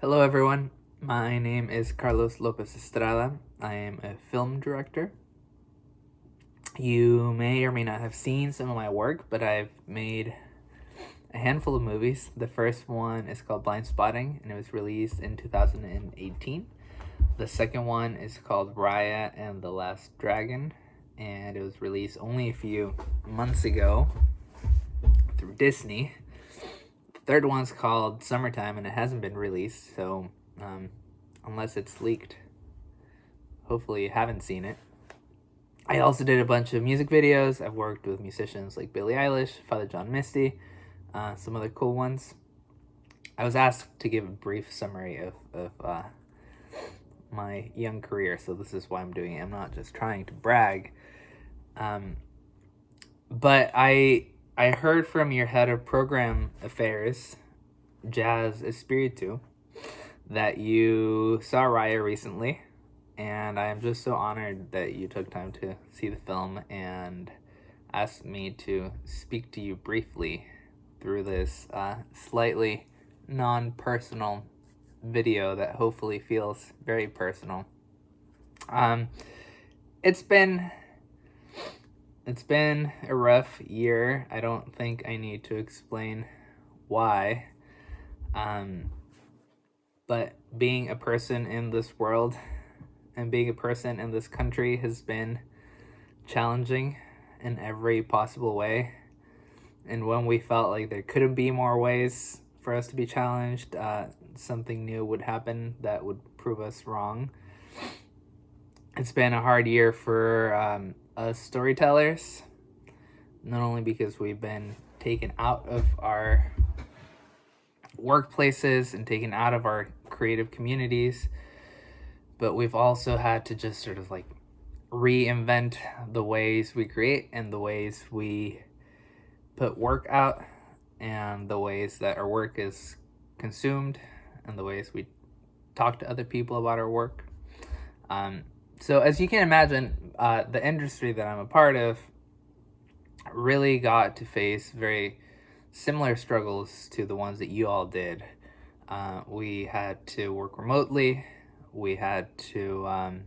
Hello, everyone. My name is Carlos Lopez Estrada. I am a film director. You may or may not have seen some of my work, but I've made a handful of movies. The first one is called Blind Spotting, and it was released in 2018. The second one is called Raya and the Last Dragon, and it was released only a few months ago through Disney. The third one's called Summertime, and it hasn't been released, so unless it's leaked, hopefully you haven't seen it. I also did a bunch of music videos. I've worked with musicians like Billie Eilish, Father John Misty, some other cool ones. I was asked to give a brief summary of my young career, so this is why I'm doing it. I'm not just trying to brag. But I heard from your head of program affairs, Jazz Espiritu, that you saw Raya recently, and I am just so honored that you took time to see the film and asked me to speak to you briefly through this slightly non-personal video that hopefully feels very personal. It's been a rough year. I don't think I need to explain why. But being a person in this world and being a person in this country has been challenging in every possible way. And when we felt like there couldn't be more ways for us to be challenged, something new would happen that would prove us wrong. It's been a hard year for us storytellers, not only because we've been taken out of our workplaces and taken out of our creative communities, but we've also had to just sort of like reinvent the ways we create and the ways we put work out and the ways that our work is consumed and the ways we talk to other people about our work. So as you can imagine, the industry that I'm a part of really got to face very similar struggles to the ones that you all did. We had to work remotely. We had to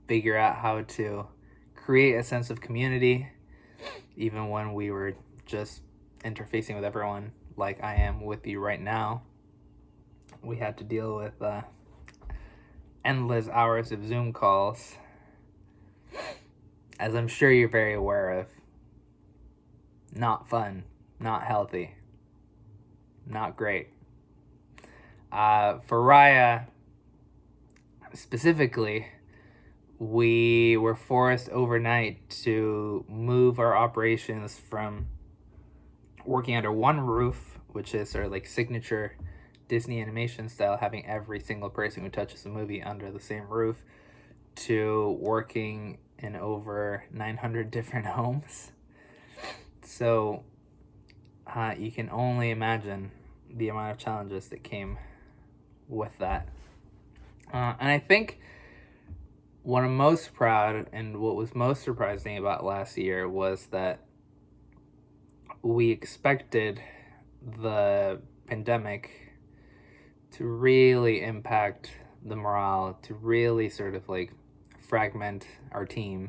figure out how to create a sense of community, even when we were just interfacing with everyone like I am with you right now. We had to deal with endless hours of Zoom calls, as I'm sure you're very aware of. Not fun, not healthy, not great. For Raya specifically, we were forced overnight to move our operations from working under one roof, which is sort of like signature Disney animation style, having every single person who touches the movie under the same roof, to working in over 900 different homes. So you can only imagine the amount of challenges that came with that. And I think what I'm most proud and what was most surprising about last year was that we expected the pandemic to really impact the morale, to really sort of like fragment our team.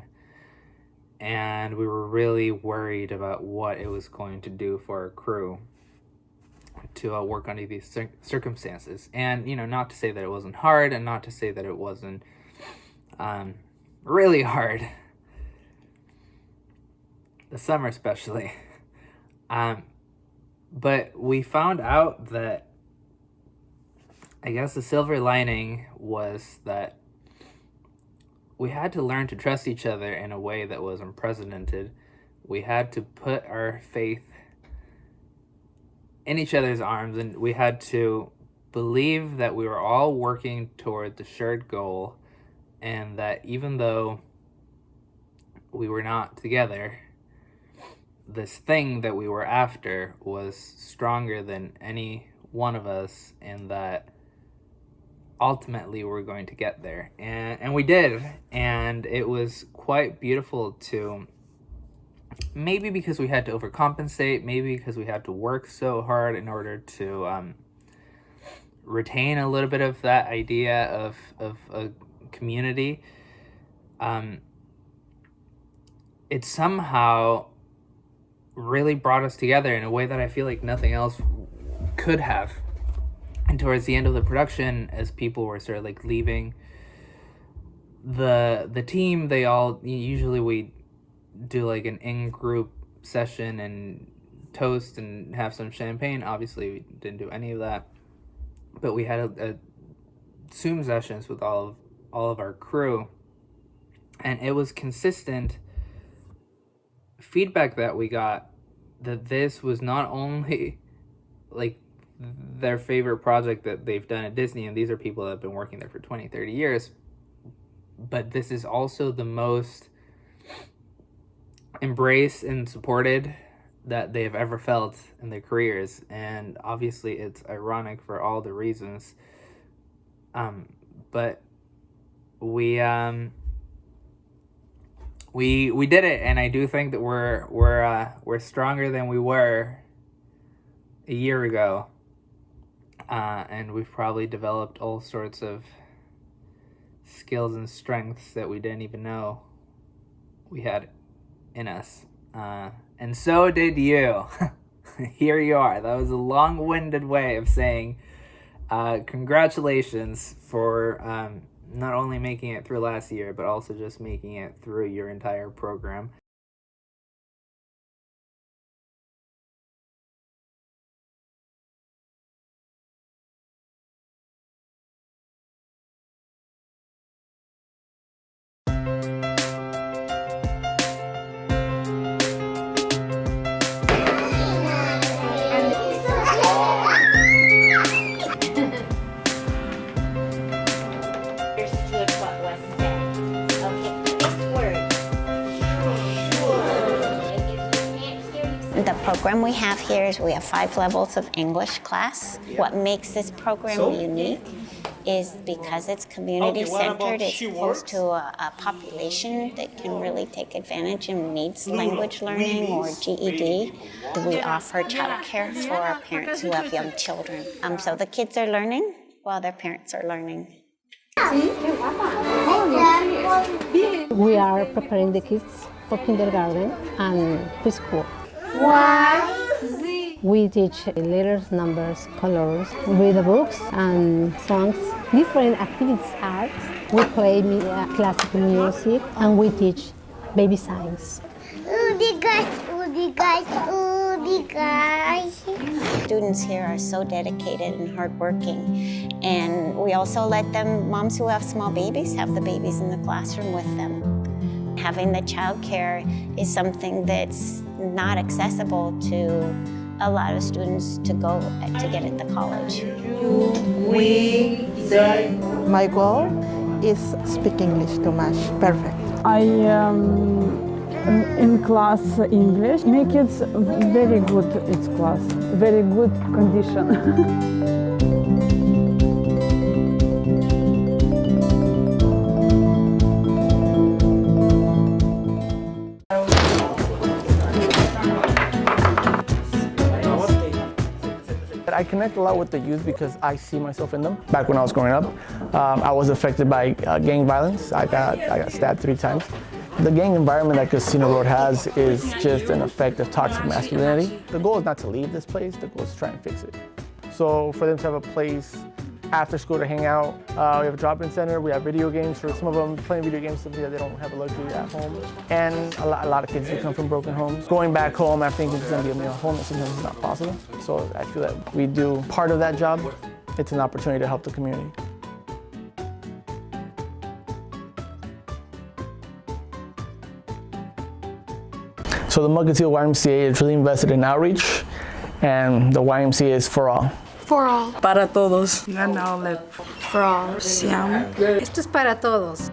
And we were really worried about what it was going to do for our crew to work under these circumstances. And, not to say that it wasn't hard and not to say that it wasn't really hard. The summer especially. But we found out that I guess the silver lining was that we had to learn to trust each other in a way that was unprecedented. We had to put our faith in each other's arms, and we had to believe that we were all working toward the shared goal, and that even though we were not together, this thing that we were after was stronger than any one of us, and that ultimately we're going to get there. And we did. And it was quite beautiful to, maybe because we had to overcompensate, maybe because we had to work so hard in order to retain a little bit of that idea of a community, it somehow really brought us together in a way that I feel like nothing else could have. And towards the end of the production, as people were sort of like leaving the team, they all, usually we do like an in-group session and toast and have some champagne. Obviously we didn't do any of that, but we had a Zoom sessions with all of our crew, and it was consistent feedback that we got that this was not only like their favorite project that they've done at Disney, and these are people that have been working there for 20-30 years, but this is also the most embraced and supported that they've ever felt in their careers. And obviously it's ironic for all the reasons, but we did it, and I do think that we're stronger than we were a year ago, and we've probably developed all sorts of skills and strengths that we didn't even know we had in us, and so did you. Here you are. That was a long-winded way of saying congratulations for not only making it through last year, but also just making it through your entire program. The program we have here is we have 5 levels of English class. What makes this program unique is because it's community-centered, it's close to a population that can really take advantage and needs language learning or GED. We offer childcare for our parents who have young children. So the kids are learning while their parents are learning. We are preparing the kids for kindergarten and preschool. We teach letters, numbers, colors, read the books and songs, different activities, arts. We play classical music, and we teach baby signs. Students here are so dedicated and hardworking, and we also let them, moms who have small babies, have the babies in the classroom with them. Having the childcare is something that's not accessible to a lot of students to get into college. My goal is speak English to Mash perfect. I in class English. Make it very good. It's class, very good condition. I connect a lot with the youth because I see myself in them. Back when I was growing up, I was affected by gang violence. I got stabbed 3 times. The gang environment that Casino Road has is just an effect of toxic masculinity. The goal is not to leave this place, the goal is to try and fix it. So for them to have a place after school to hang out, we have a drop-in center, we have video games for some of them, playing video games so that they don't have a luxury at home. And a lot of kids who come from broken homes. Going back home after thinking it's going to be a home, sometimes it's not possible. So I feel that we do part of that job. It's an opportunity to help the community. So the Mukilteo YMCA is really invested in outreach, and the YMCA is for all. For all. Para todos. For all. Siam. Esto es para todos.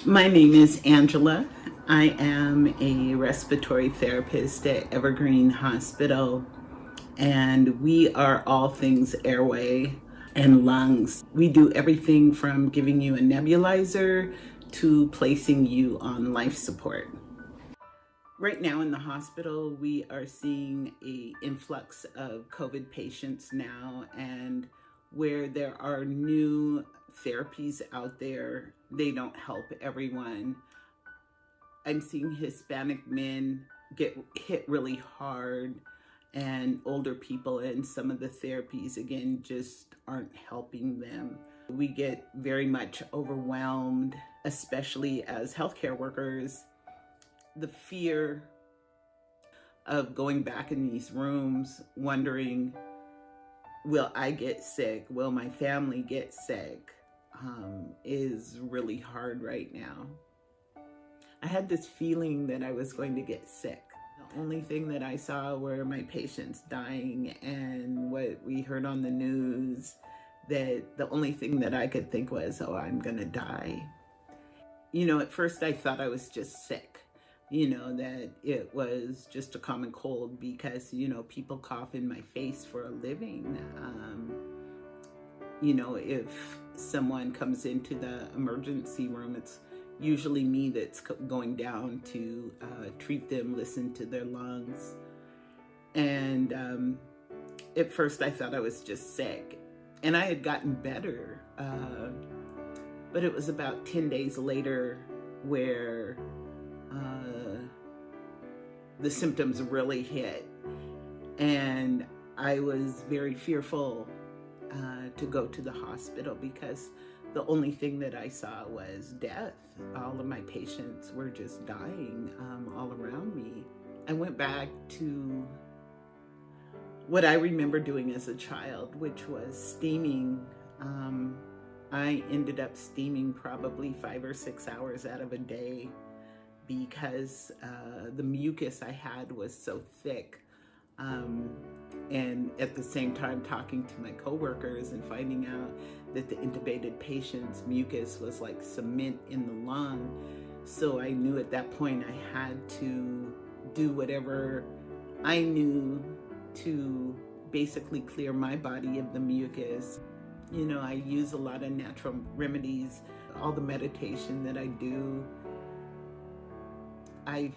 My name is Angela. I am a respiratory therapist at Evergreen Hospital, and we are all things airway and lungs. We do everything from giving you a nebulizer to placing you on life support. Right now in the hospital, we are seeing an influx of COVID patients now, and where there are new therapies out there, they don't help everyone. I'm seeing Hispanic men get hit really hard, and older people, and some of the therapies, again, just aren't helping them. We get very much overwhelmed, especially as healthcare workers. The fear of going back in these rooms, wondering, will I get sick? Will my family get sick? Is really hard right now. I had this feeling that I was going to get sick. The only thing that I saw were my patients dying, and what we heard on the news, that the only thing that I could think was, oh, I'm gonna die. You know, at first I thought I was just sick, you know, that it was just a common cold because, you know, people cough in my face for a living. You know, if someone comes into the emergency room, it's usually me that's going down to treat them, listen to their lungs. And at first I thought I was just sick, and I had gotten better. But it was about 10 days later where the symptoms really hit. And I was very fearful to go to the hospital because the only thing that I saw was death. All of my patients were just dying all around me. I went back to what I remember doing as a child, which was steaming. I ended up steaming probably 5 or 6 hours out of a day because the mucus I had was so thick. And at the same time talking to my coworkers and finding out that the intubated patient's mucus was like cement in the lung. So I knew at that point I had to do whatever I knew to basically clear my body of the mucus. You know, I use a lot of natural remedies, all the meditation that I do. I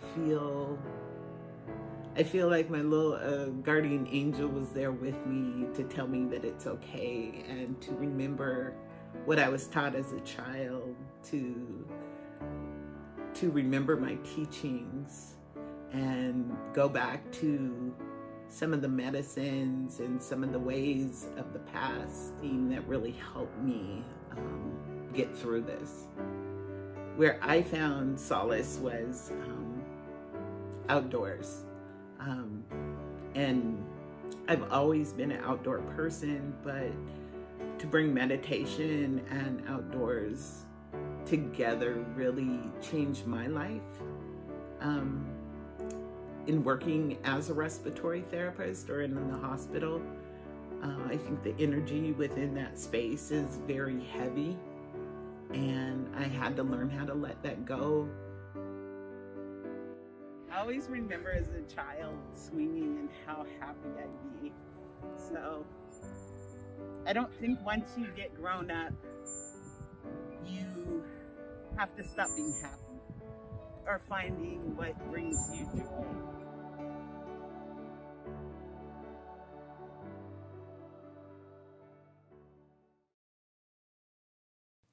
feel like my little guardian angel was there with me to tell me that it's okay, and to remember what I was taught as a child, to remember my teachings and go back to some of the medicines and some of the ways of the past that really helped me get through this. Where I found solace was outdoors. And I've always been an outdoor person, but to bring meditation and outdoors together really changed my life. In working as a respiratory therapist or in the hospital, I think the energy within that space is very heavy, and I had to learn how to let that go. I always remember as a child swinging and how happy I'd be. So I don't think once you get grown up, you have to stop being happy or finding what brings you joy.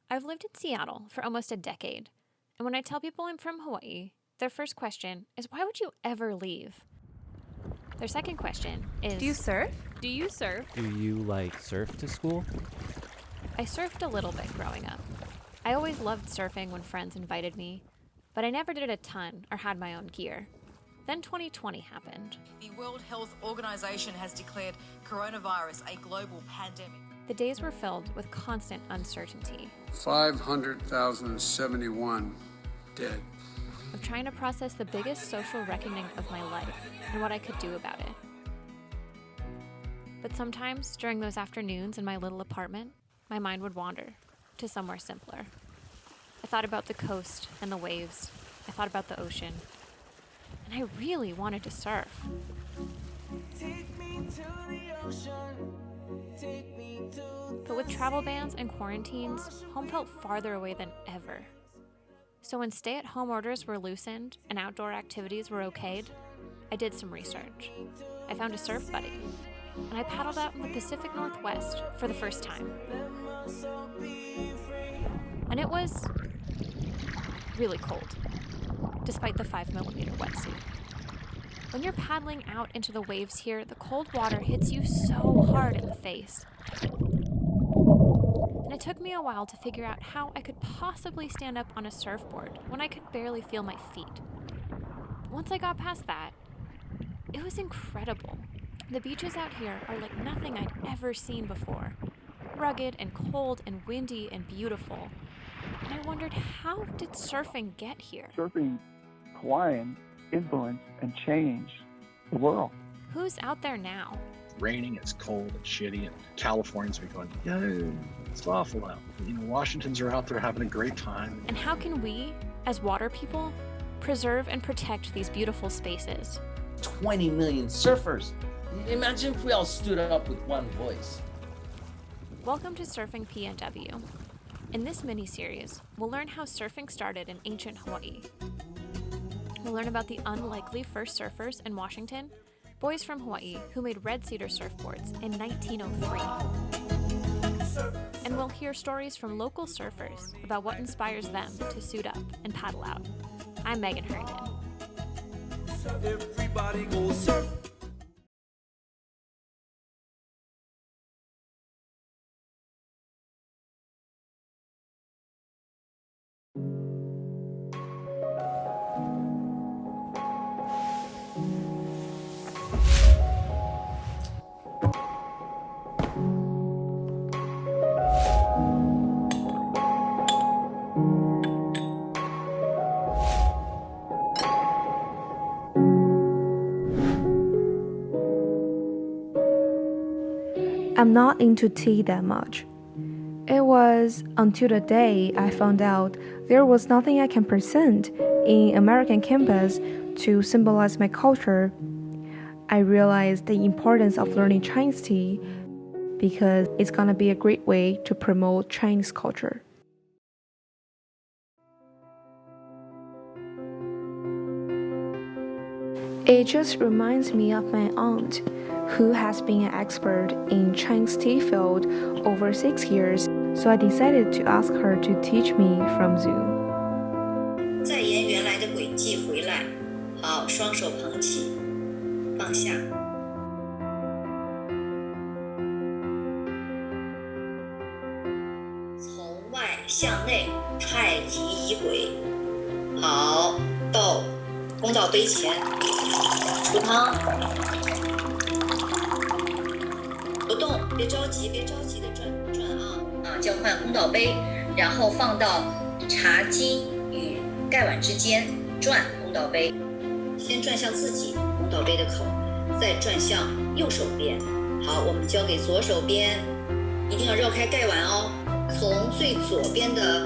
I've lived in Seattle for almost a decade, and when I tell people I'm from Hawaii, their first question is, why would you ever leave? Their second question is, Do you surf? Do you surf? Do you, surf to school? I surfed a little bit growing up. I always loved surfing when friends invited me, but I never did a ton or had my own gear. Then 2020 happened. The World Health Organization has declared coronavirus a global pandemic. The days were filled with constant uncertainty. 500,071 dead. Of trying to process the biggest social reckoning of my life and what I could do about it. But sometimes during those afternoons in my little apartment, my mind would wander to somewhere simpler. I thought about the coast and the waves. I thought about the ocean. And I really wanted to surf. Take me to the ocean. Take me to But with travel bans and quarantines, home felt farther away than ever. So when stay-at-home orders were loosened and outdoor activities were okayed, I did some research. I found a surf buddy, and I paddled out in the Pacific Northwest for the first time. And it was really cold, despite the 5mm wetsuit. When you're paddling out into the waves here, the cold water hits you so hard in the face. And it took me a while to figure out how I could possibly stand up on a surfboard when I could barely feel my feet. Once I got past that, it was incredible. The beaches out here are like nothing I'd ever seen before. Rugged and cold and windy and beautiful. And I wondered, how did surfing get here? Surfing Hawaiian influence and change the world. Who's out there now? Raining, it's cold and shitty, and Californians are going, yeah, it's awful out. Washingtons are out there having a great time. And how can we, as water people, preserve and protect these beautiful spaces? 20 million surfers. Imagine if we all stood up with one voice. Welcome to Surfing PNW. In this mini-series, we'll learn how surfing started in ancient Hawaii. We'll learn about the unlikely first surfers in Washington, boys from Hawaii who made red cedar surfboards in 1903. And we'll hear stories from local surfers about what inspires them to suit up and paddle out. I'm Megan Herndon. Everybody go surf. I'm not into tea that much. It was until the day I found out there was nothing I can present in American campus to symbolize my culture. I realized the importance of learning Chinese tea because it's gonna be a great way to promote Chinese culture. It just reminds me of my aunt, who has been an expert in Chinese tea field over 6 years, so I decided to ask her to teach me from Zoom. 再沿原来的轨迹回来，好，双手捧起，放下。从外向内，太极仪轨，好，到公道杯前，出汤。 不动，别着急，别着急的转啊！交换公道杯，然后放到茶巾与盖碗之间，转公道杯。先转向自己公道杯的口，再转向右手边。好，我们交给左手边，一定要绕开盖碗哦。从最左边的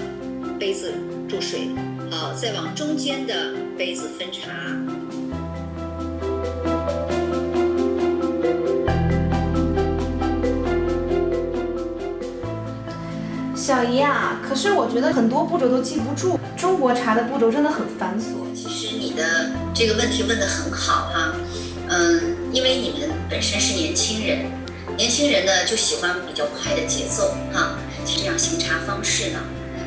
杯子注水，好，再往中间的杯子分茶。 小姨啊，可是我觉得很多步骤都记不住，中国茶的步骤真的很繁琐。其实你的这个问题问得很好哈，因为你们本身是年轻人，年轻人呢就喜欢比较快的节奏哈。其实这样行茶方式呢，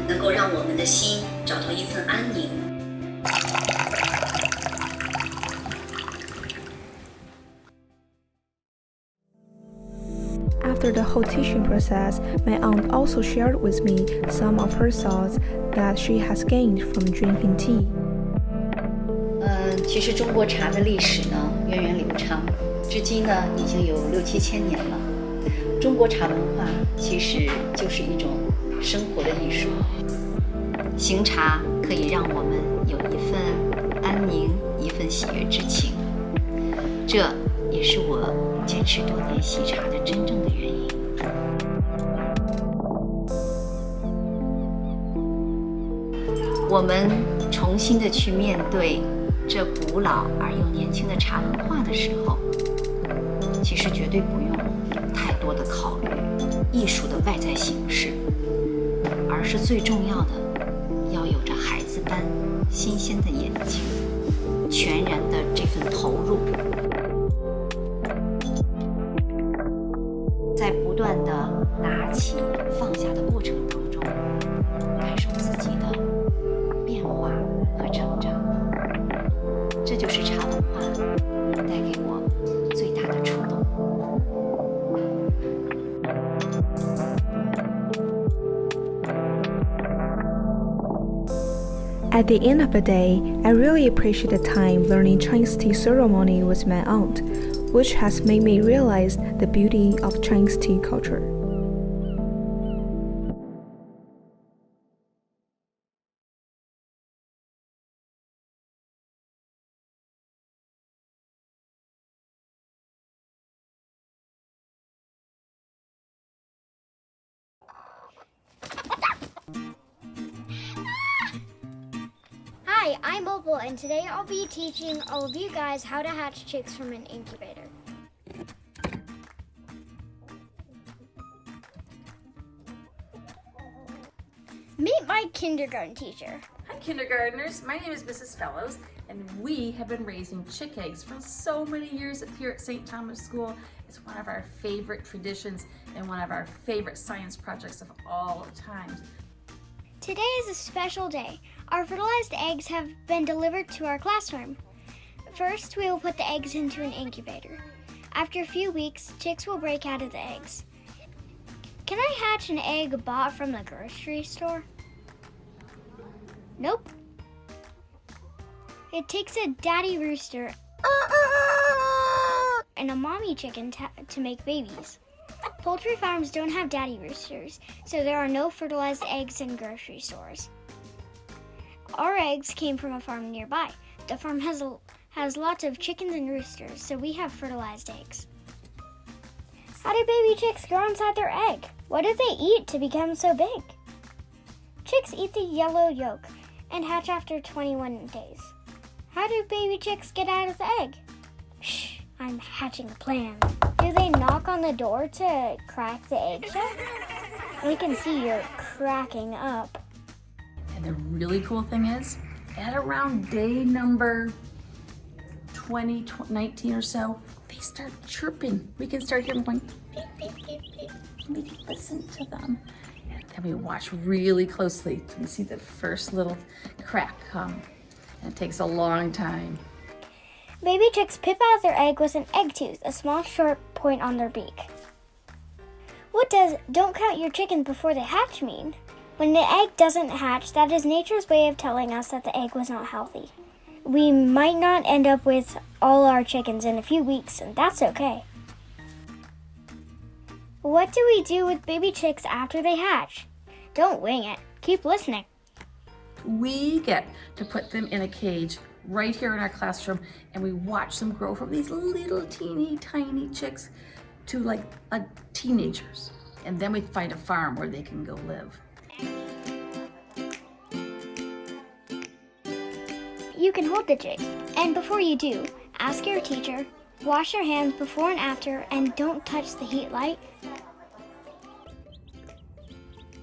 能够让我们的心找到一份安宁。 After the whole teaching process, my aunt also shared with me some of her thoughts that she has gained from drinking tea. 其实中国茶的历史呢源远流长，至今呢已经有6、7千年了。中国茶文化其实就是一种生活的艺术。行茶可以让我们有一份安宁，一份喜悦之情。这也是我坚持多年习茶的真正的原因。我们重新的去面对这古老而又年轻的茶文化的时候，其实绝对不用太多的考虑艺术的外在形式，而是最重要的要有着孩子子般新鲜的眼睛，全然的这份投入，在不断的拿起放下的过程当中，感受自己的变化和成长。这就是茶文化带给我最大的触动。At the end of the day, I really appreciate the time learning Chinese tea ceremony with my aunt, which has made me realize the beauty of Chinese tea culture. Hi, I'm Opal, and today I'll be teaching all of you guys how to hatch chicks from an incubator. Meet my kindergarten teacher. Hi, kindergartners. My name is Mrs. Fellows, and we have been raising chick eggs for so many years here at St. Thomas School. It's one of our favorite traditions and one of our favorite science projects of all time. Today is a special day. Our fertilized eggs have been delivered to our classroom. First, we will put the eggs into an incubator. After a few weeks, chicks will break out of the eggs. Can I hatch an egg bought from the grocery store? Nope. It takes a daddy rooster and a mommy chicken to make babies. Poultry farms don't have daddy roosters, so there are no fertilized eggs in grocery stores. Our eggs came from a farm nearby. The farm has lots of chickens and roosters, so we have fertilized eggs. How do baby chicks grow inside their egg? What do they eat to become so big? Chicks eat the yellow yolk and hatch after 21 days. How do baby chicks get out of the egg? Shh, I'm hatching a plan. Do they knock on the door to crack the egg shell? We can see you're cracking up. And the really cool thing is, at around day number 20, 19 or so, they start chirping. We can start hearing them going beep, beep, beep, beep. We can listen to them. And then we watch really closely till we see the first little crack come. And it takes a long time. Baby chicks pip out their egg with an egg tooth, a small sharp point on their beak. What does "don't count your chickens before they hatch" mean? When the egg doesn't hatch, that is nature's way of telling us that the egg was not healthy. We might not end up with all our chickens in a few weeks, and that's okay. What do we do with baby chicks after they hatch? Don't wing it. Keep listening. We get to put them in a cage right here in our classroom, and we watch them grow from these little teeny tiny chicks to like teenagers. And then we find a farm where they can go live. You can hold the chick, and before you do, ask your teacher, wash your hands before and after, and don't touch the heat light.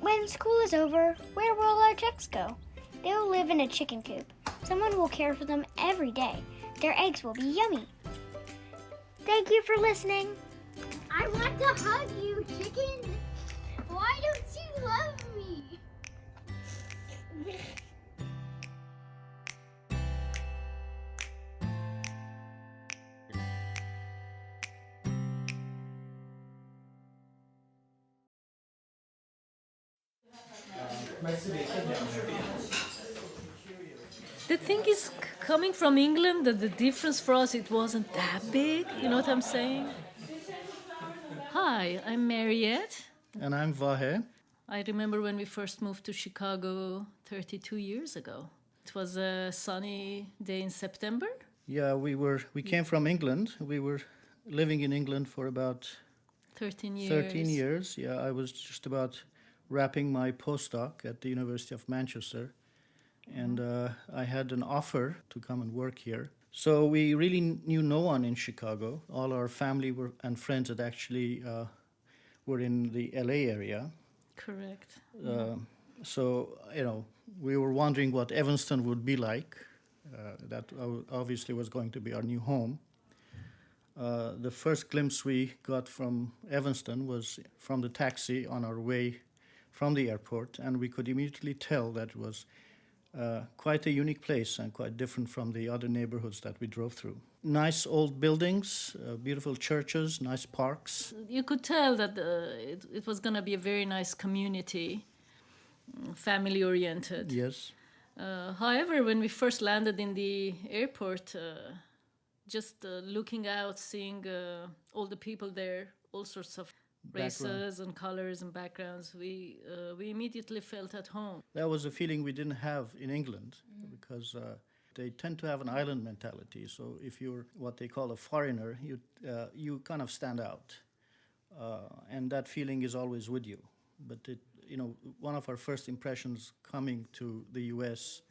When school is over, where will our chicks go? They will live in a chicken coop. Someone will care for them every day. Their eggs will be yummy. Thank you for listening. I want to hug you, chicken. Why don't you love me? The thing is, coming from England, that the difference for us, it wasn't that big. You know what I'm saying? Hi, I'm Mariette. And I'm Vahe. I remember when we first moved to Chicago 32 years ago. It was a sunny day in September. Yeah, we came from England. We were living in England for about 13 years. 13 years. Yeah, I was just about wrapping my postdoc at the University of Manchester. And I had an offer to come and work here. So we really knew no one in Chicago. All our family and friends had actually were in the LA area. Correct. So, we were wondering what Evanston would be like. That obviously was going to be our new home. The first glimpse we got from Evanston was from the taxi on our way from the airport, and we could immediately tell that it was quite a unique place and quite different from the other neighborhoods that we drove through. Nice old buildings, beautiful churches, nice parks. You could tell that it was going to be a very nice community, family-oriented. Yes. However, when we first landed in the airport, just looking out, seeing all the people there, all sorts of races and colors and backgrounds, we immediately felt at home. That was a feeling we didn't have in England because they tend to have an island mentality. So if you're what they call a foreigner, you kind of stand out, and that feeling is always with you. But one of our first impressions coming to the U.S.,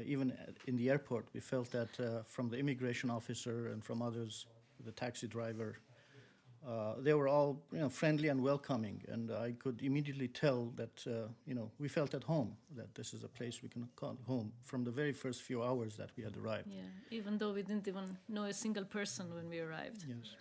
even in the airport, we felt that from the immigration officer and from others, the taxi driver, they were all friendly and welcoming, and I could immediately tell that we felt at home, that this is a place we can call home from the very first few hours that we had arrived. Yeah, even though we didn't even know a single person when we arrived. Yes.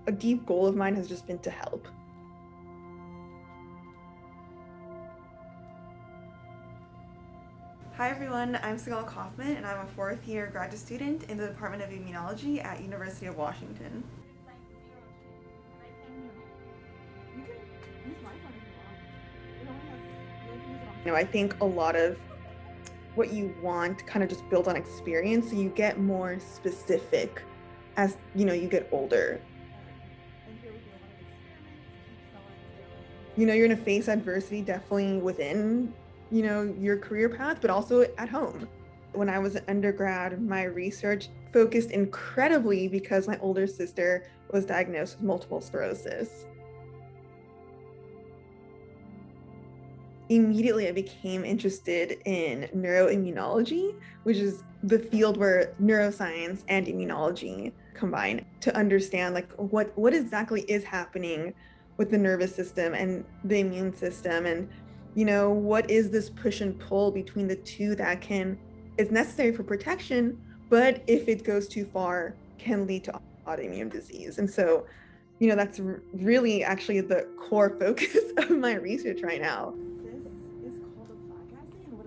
A deep goal of mine has just been to help. Hi everyone, I'm Sigal Kaufman and I'm a fourth year graduate student in the Department of Immunology at University of Washington. I think a lot of what you want kind of just builds on experience, so you get more specific as you get older. You're going to face adversity definitely within, your career path, but also at home. When I was an undergrad, my research focused incredibly because my older sister was diagnosed with multiple sclerosis. Immediately, I became interested in neuroimmunology, which is the field where neuroscience and immunology combine to understand what exactly is happening with the nervous system and the immune system, and what is this push and pull between the two that is necessary for protection, but if it goes too far can lead to autoimmune disease. And so that's really actually the core focus of my research right now.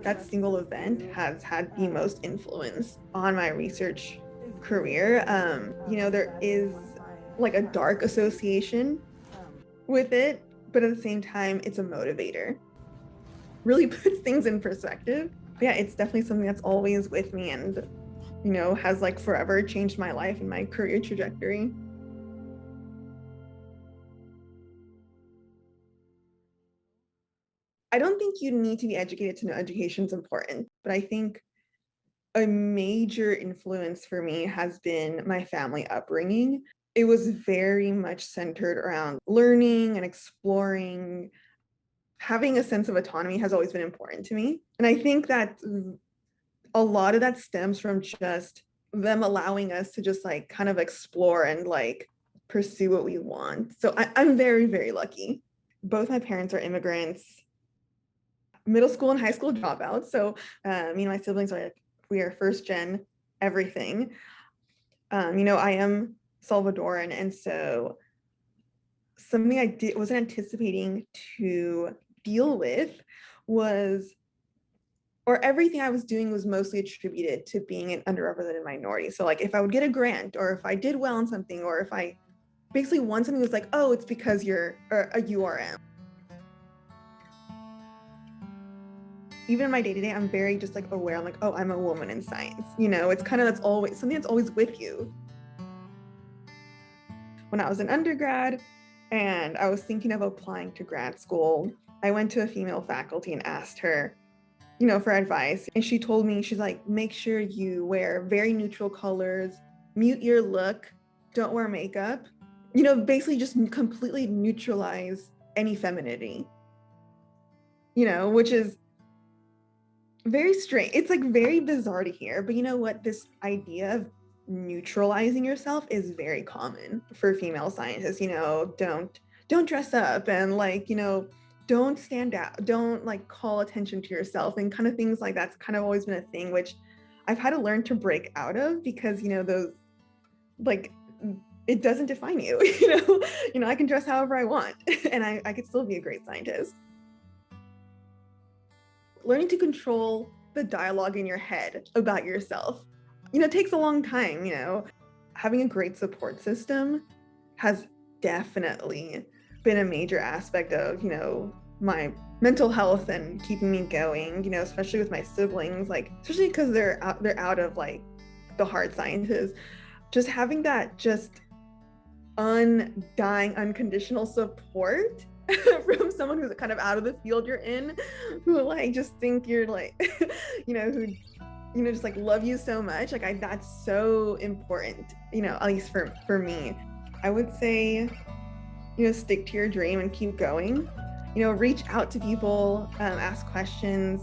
That single event has had the most influence on my research career. There is a dark association with it, but at the same time, it's a motivator. Really puts things in perspective. But yeah, it's definitely something that's always with me and, has forever changed my life and my career trajectory. I don't think you need to be educated to know education is important, but I think a major influence for me has been my family upbringing. It was very much centered around learning and exploring. Having a sense of autonomy has always been important to me. And I think that a lot of that stems from just them allowing us to just kind of explore and pursue what we want. So I'm very, very lucky. Both my parents are immigrants, middle school and high school dropouts. So me and my siblings we are first gen everything. I am Salvadoran, and so something I wasn't anticipating to deal with everything I was doing was mostly attributed to being an underrepresented minority. So if I would get a grant, or if I did well in something, or if I basically won something, it was oh, it's because you're a URM. Even in my day-to-day, I'm very just aware. I'm oh, I'm a woman in science. It's that's always something that's always with you. When I was an undergrad and I was thinking of applying to grad school, I went to a female faculty and asked her, for advice. And she told me, she's make sure you wear very neutral colors, mute your look, don't wear makeup. basically just completely neutralize any femininity, which is very strange. It's like very bizarre to hear, but you know what? This idea of neutralizing yourself is very common for female scientists. Don't dress up and don't stand out, don't call attention to yourself, and kind of things like that's kind of always been a thing which I've had to learn to break out of, because those it doesn't define you. I can dress however I want and I could still be a great scientist. Learning to control the dialogue in your head about yourself, takes a long time. Having a great support system has definitely been a major aspect of, my mental health and keeping me going, especially with my siblings, especially because they're out of the hard sciences. Just having that undying, unconditional support from someone who's kind of out of the field you're in, who just think you're who just love you so much. That's so important, at least for me. I would say, stick to your dream and keep going. Reach out to people, ask questions,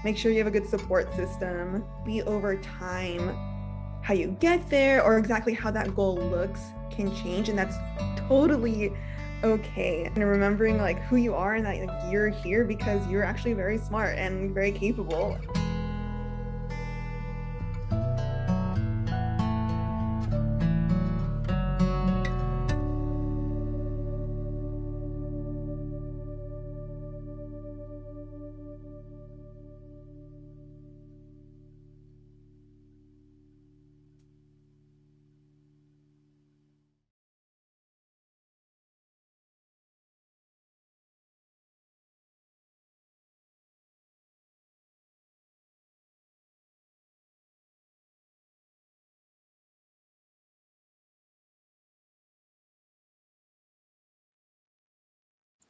make sure you have a good support system. Be over time, how you get there or exactly how that goal looks can change, and that's totally okay. And remembering who you are and that you're here because you're actually very smart and very capable.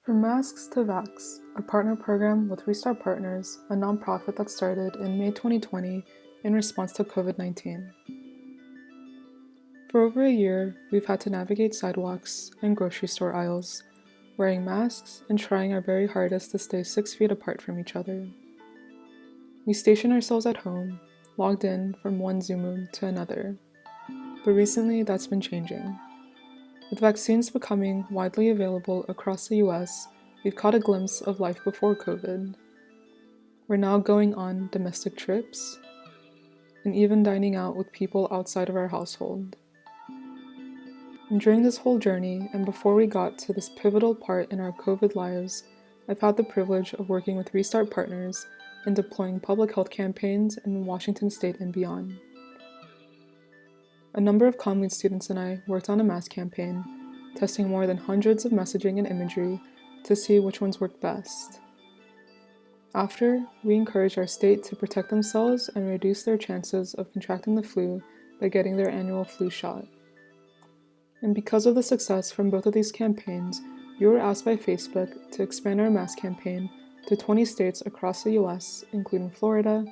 From Masks to Vax, a partner program with Restart Partners, a nonprofit that started in May 2020 in response to COVID-19. For over a year, we've had to navigate sidewalks and grocery store aisles, wearing masks and trying our very hardest to stay 6 feet apart from each other. We station ourselves at home, logged in from one Zoom room to another. But recently, that's been changing. With vaccines becoming widely available across the US, we've caught a glimpse of life before COVID. We're now going on domestic trips, and even dining out with people outside of our household. And during this whole journey, and before we got to this pivotal part in our COVID lives, I've had the privilege of working with Restart Partners and deploying public health campaigns in Washington State and beyond. A number of CommLead students and I worked on a mask campaign, testing more than hundreds of messaging and imagery to see which ones worked best. After, we encouraged our state to protect themselves and reduce their chances of contracting the flu by getting their annual flu shot. And because of the success from both of these campaigns, we were asked by Facebook to expand our mask campaign to 20 states across the US, including Florida,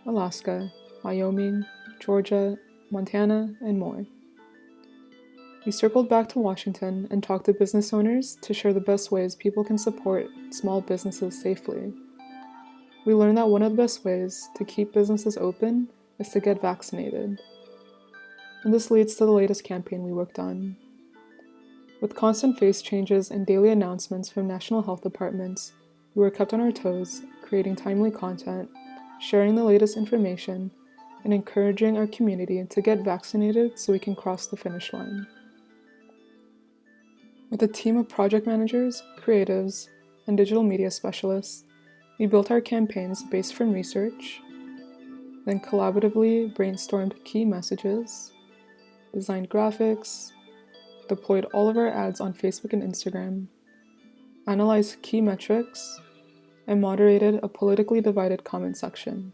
Alaska, Wyoming, Georgia, Montana, and more. We circled back to Washington and talked to business owners to share the best ways people can support small businesses safely. We learned that one of the best ways to keep businesses open is to get vaccinated. And this leads to the latest campaign we worked on. With constant face changes and daily announcements from national health departments, we were kept on our toes, creating timely content, sharing the latest information, and encouraging our community to get vaccinated so we can cross the finish line. With a team of project managers, creatives, and digital media specialists, we built our campaigns based from research, then collaboratively brainstormed key messages, designed graphics, deployed all of our ads on Facebook and Instagram, analyzed key metrics, and moderated a politically divided comment section.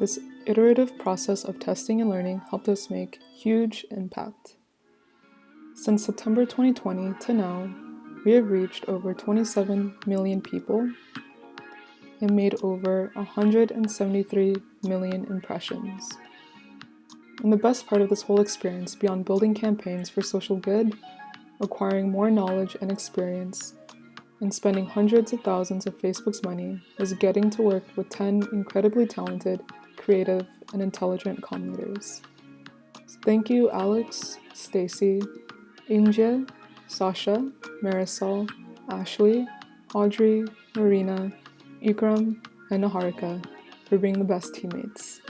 This iterative process of testing and learning helped us make huge impact. Since September 2020 to now, we have reached over 27 million people and made over 173 million impressions. And the best part of this whole experience, beyond building campaigns for social good, acquiring more knowledge and experience, and spending hundreds of thousands of Facebook's money is getting to work with 10 incredibly talented, creative, and intelligent comm leaders. So thank you, Alex, Stacy, Inje, Sasha, Marisol, Ashley, Audrey, Marina, Ikram, and Naharika for being the best teammates.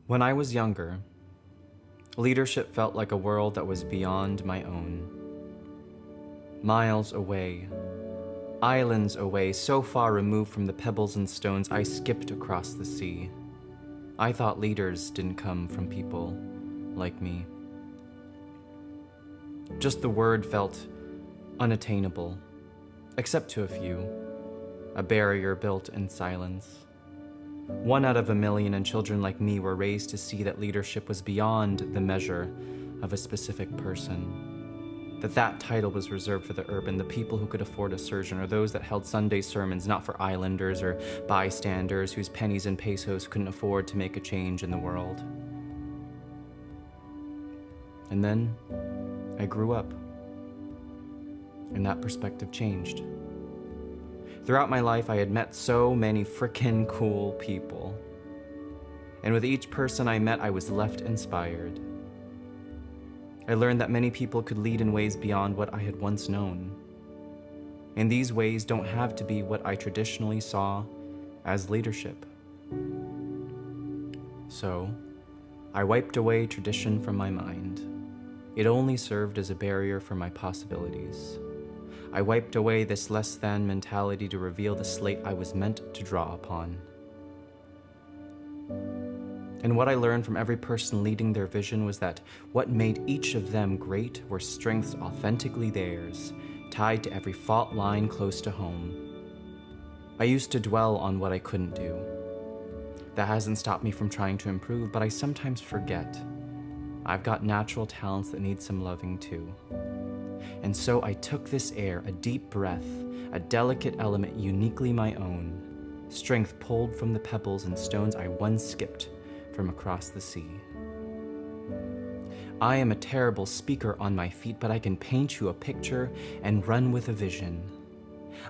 When I was younger, leadership felt like a world that was beyond my own. Miles away, islands away, so far removed from the pebbles and stones I skipped across the sea. I thought leaders didn't come from people like me. Just the word felt unattainable, except to a few, a barrier built in silence. 1 out of a million, and children like me were raised to see that leadership was beyond the measure of a specific person. That title was reserved for the urban, the people who could afford a surgeon, or those that held Sunday sermons not for islanders or bystanders whose pennies and pesos couldn't afford to make a change in the world. And then I grew up, and that perspective changed. Throughout my life, I had met so many frickin' cool people. And with each person I met, I was left inspired. I learned that many people could lead in ways beyond what I had once known. And these ways don't have to be what I traditionally saw as leadership. So, I wiped away tradition from my mind. It only served as a barrier for my possibilities. I wiped away this less-than mentality to reveal the slate I was meant to draw upon. And what I learned from every person leading their vision was that what made each of them great were strengths authentically theirs, tied to every fault line close to home. I used to dwell on what I couldn't do. That hasn't stopped me from trying to improve, but I sometimes forget. I've got natural talents that need some loving too. And so I took this air, a deep breath, a delicate element uniquely my own, strength pulled from the pebbles and stones I once skipped from across the sea. I am a terrible speaker on my feet, but I can paint you a picture and run with a vision.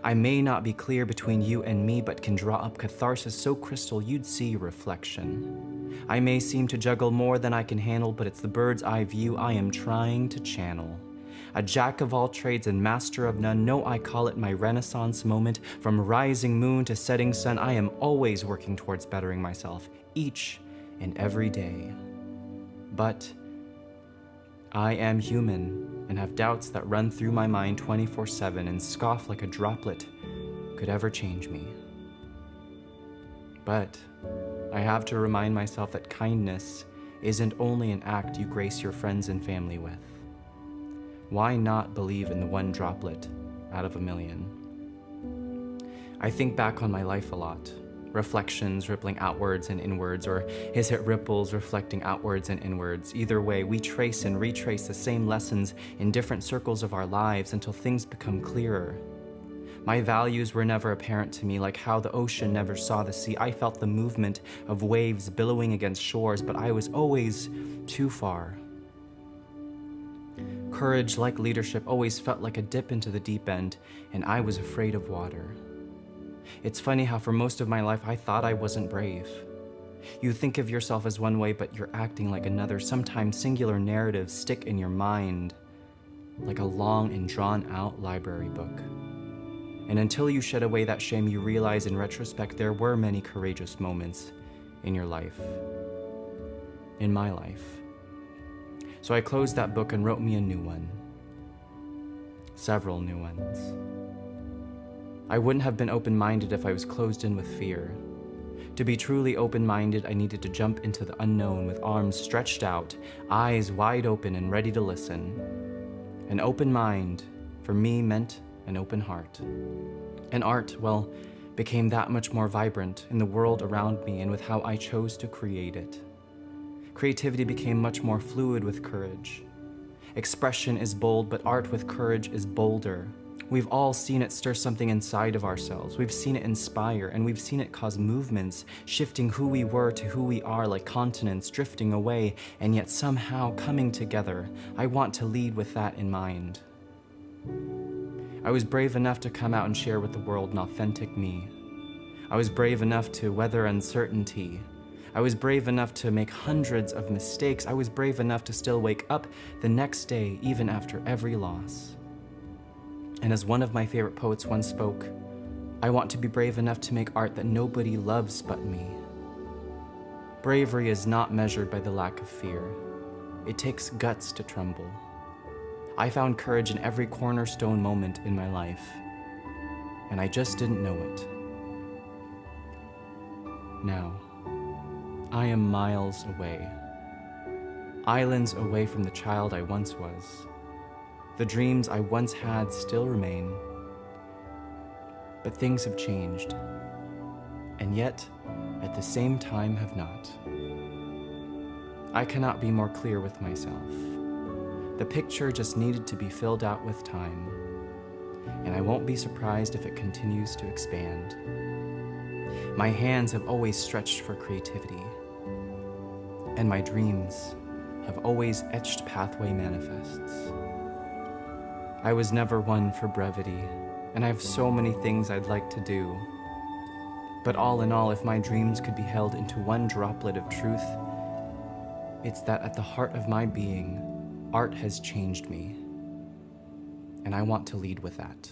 I may not be clear between you and me, but can draw up catharsis so crystal you'd see reflection. I may seem to juggle more than I can handle, but it's the bird's eye view I am trying to channel. A jack of all trades and master of none, no, I call it my renaissance moment. From rising moon to setting sun, I am always working towards bettering myself, each and every day. But I am human and have doubts that run through my mind 24/7 and scoff like a droplet could ever change me. But I have to remind myself that kindness isn't only an act you grace your friends and family with. Why not believe in the one droplet out of a million? I think back on my life a lot. Reflections rippling outwards and inwards, or is it ripples reflecting outwards and inwards? Either way, we trace and retrace the same lessons in different circles of our lives until things become clearer. My values were never apparent to me, like how the ocean never saw the sea. I felt the movement of waves billowing against shores, but I was always too far. Courage, like leadership, always felt like a dip into the deep end, and I was afraid of water. It's funny how for most of my life I thought I wasn't brave. You think of yourself as one way, but you're acting like another. Sometimes singular narratives stick in your mind like a long and drawn-out library book. And until you shed away that shame, you realize in retrospect there were many courageous moments in your life, in my life. So I closed that book and wrote me a new one. Several new ones. I wouldn't have been open-minded if I was closed in with fear. To be truly open-minded, I needed to jump into the unknown with arms stretched out, eyes wide open and ready to listen. An open mind, for me, meant an open heart. And art, well, became that much more vibrant in the world around me and with how I chose to create it. Creativity became much more fluid with courage. Expression is bold, but art with courage is bolder. We've all seen it stir something inside of ourselves. We've seen it inspire, and we've seen it cause movements, shifting who we were to who we are like continents drifting away, and yet somehow coming together. I want to lead with that in mind. I was brave enough to come out and share with the world an authentic me. I was brave enough to weather uncertainty. I was brave enough to make hundreds of mistakes. I was brave enough to still wake up the next day, even after every loss. And as one of my favorite poets once spoke, I want to be brave enough to make art that nobody loves but me. Bravery is not measured by the lack of fear. It takes guts to tremble. I found courage in every cornerstone moment in my life, and I just didn't know it. Now, I am miles away, islands away from the child I once was. The dreams I once had still remain, but things have changed, and yet, at the same time, have not. I cannot be more clear with myself. The picture just needed to be filled out with time, and I won't be surprised if it continues to expand. My hands have always stretched for creativity, and my dreams have always etched pathway manifests. I was never one for brevity, and I have so many things I'd like to do. But all in all, if my dreams could be held into one droplet of truth, it's that at the heart of my being, art has changed me, and I want to lead with that.